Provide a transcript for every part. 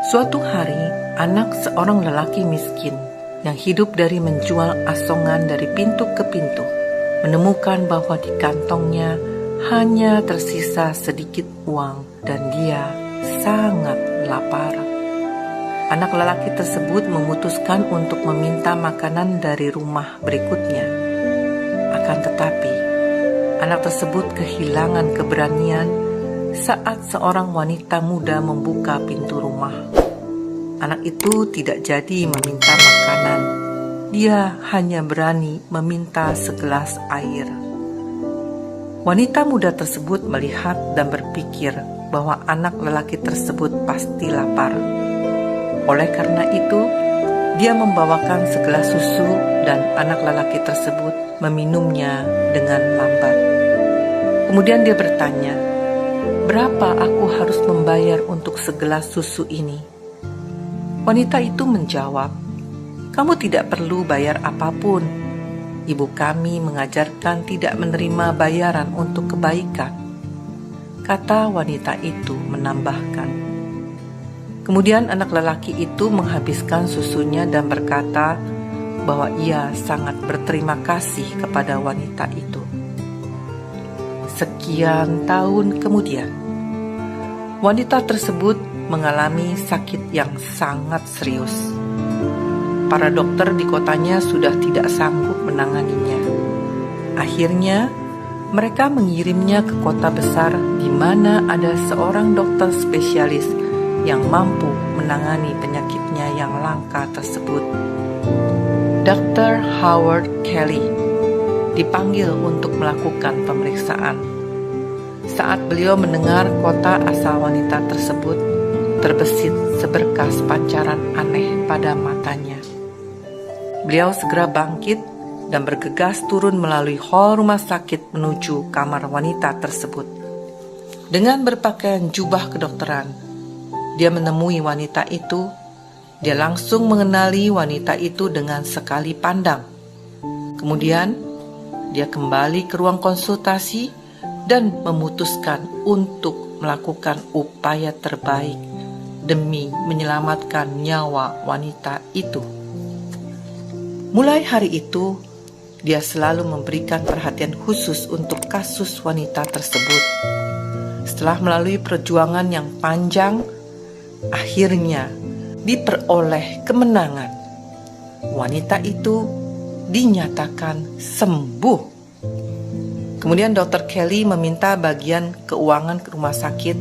Suatu hari, anak seorang lelaki miskin yang hidup dari menjual asongan dari pintu ke pintu menemukan bahwa di kantongnya hanya tersisa sedikit uang dan dia sangat lapar. Anak lelaki tersebut memutuskan untuk meminta makanan dari rumah berikutnya. Akan tetapi, anak tersebut kehilangan keberanian saat seorang wanita muda membuka pintu rumah. Anak itu tidak jadi meminta makanan. Dia hanya berani meminta segelas air. Wanita muda tersebut melihat dan berpikir bahwa anak lelaki tersebut pasti lapar. Oleh karena itu, dia membawakan segelas susu dan anak lelaki tersebut meminumnya dengan lambat. Kemudian dia bertanya, "Berapa aku harus membayar untuk segelas susu ini?" Wanita itu menjawab, "Kamu tidak perlu bayar apapun. Ibu kami mengajarkan tidak menerima bayaran untuk kebaikan," kata wanita itu menambahkan. Kemudian anak lelaki itu menghabiskan susunya dan berkata bahwa ia sangat berterima kasih kepada wanita itu. Sekian tahun kemudian, wanita tersebut mengalami sakit yang sangat serius. Para dokter di kotanya sudah tidak sanggup menanganinya. Akhirnya, mereka mengirimnya ke kota besar di mana ada seorang dokter spesialis yang mampu menangani penyakitnya yang langka tersebut. Dr. Howard Kelly dipanggil untuk melakukan pemeriksaan. Saat beliau mendengar kota asal wanita tersebut, terbesit seberkas pancaran aneh pada matanya. Beliau segera bangkit dan bergegas turun melalui hall rumah sakit menuju kamar wanita tersebut. Dengan berpakaian jubah kedokteran, dia menemui wanita itu. Dia langsung mengenali wanita itu dengan sekali pandang. Kemudian, dia kembali ke ruang konsultasi dan memutuskan untuk melakukan upaya terbaik demi menyelamatkan nyawa wanita itu. Mulai hari itu, dia selalu memberikan perhatian khusus untuk kasus wanita tersebut. Setelah melalui perjuangan yang panjang, akhirnya diperoleh kemenangan. Wanita itu dinyatakan sembuh. Kemudian Dr. Kelly meminta bagian keuangan ke rumah sakit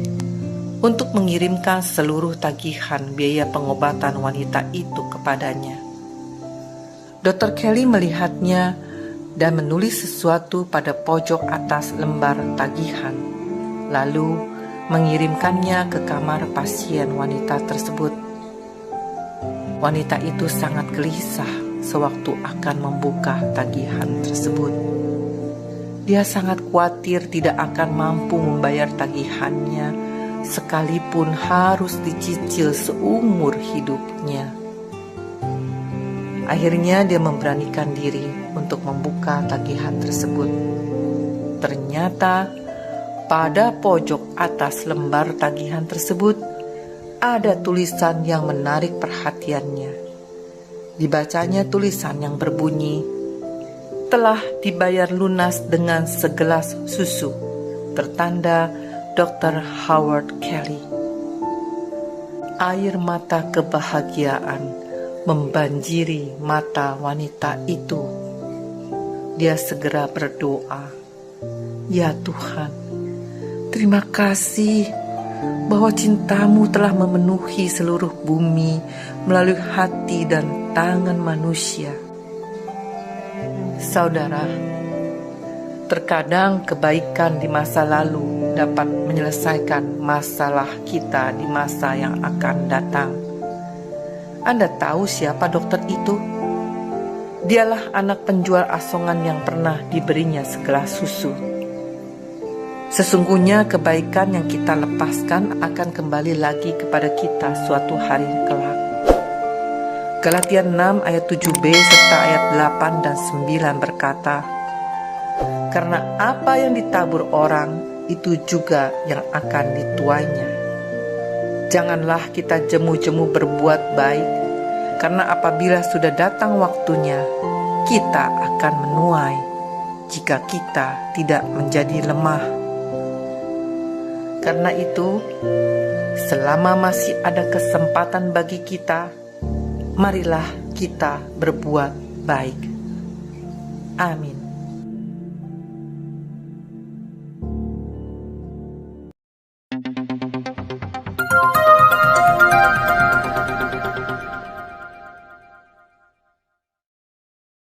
untuk mengirimkan seluruh tagihan biaya pengobatan wanita itu kepadanya. Dr. Kelly melihatnya dan menulis sesuatu pada pojok atas lembar tagihan, lalu mengirimkannya ke kamar pasien wanita tersebut. Wanita itu sangat gelisah sewaktu akan membuka tagihan tersebut. Dia sangat khawatir tidak akan mampu membayar tagihannya, sekalipun harus dicicil seumur hidupnya. Akhirnya dia memberanikan diri untuk membuka tagihan tersebut. Ternyata pada pojok atas lembar tagihan tersebut ada tulisan yang menarik perhatiannya. Dibacanya tulisan yang berbunyi, "Telah dibayar lunas dengan segelas susu, tertanda Dr. Howard Kelly." Air mata kebahagiaan membanjiri mata wanita itu. Dia segera berdoa, "Ya Tuhan, terima kasih bahwa cintamu telah memenuhi seluruh bumi melalui hati dan tangan manusia." Saudara, terkadang kebaikan di masa lalu dapat menyelesaikan masalah kita di masa yang akan datang. Anda tahu siapa dokter itu? Dialah anak penjual asongan yang pernah diberinya segelas susu. Sesungguhnya kebaikan yang kita lepaskan akan kembali lagi kepada kita suatu hari kelak. Galatia 6 ayat 7b serta ayat 8 dan 9 berkata, "Karena apa yang ditabur orang, itu juga yang akan dituainya. Janganlah kita jemu-jemu berbuat baik, karena apabila sudah datang waktunya, kita akan menuai jika kita tidak menjadi lemah. Karena itu, selama masih ada kesempatan bagi kita, marilah kita berbuat baik. Amin.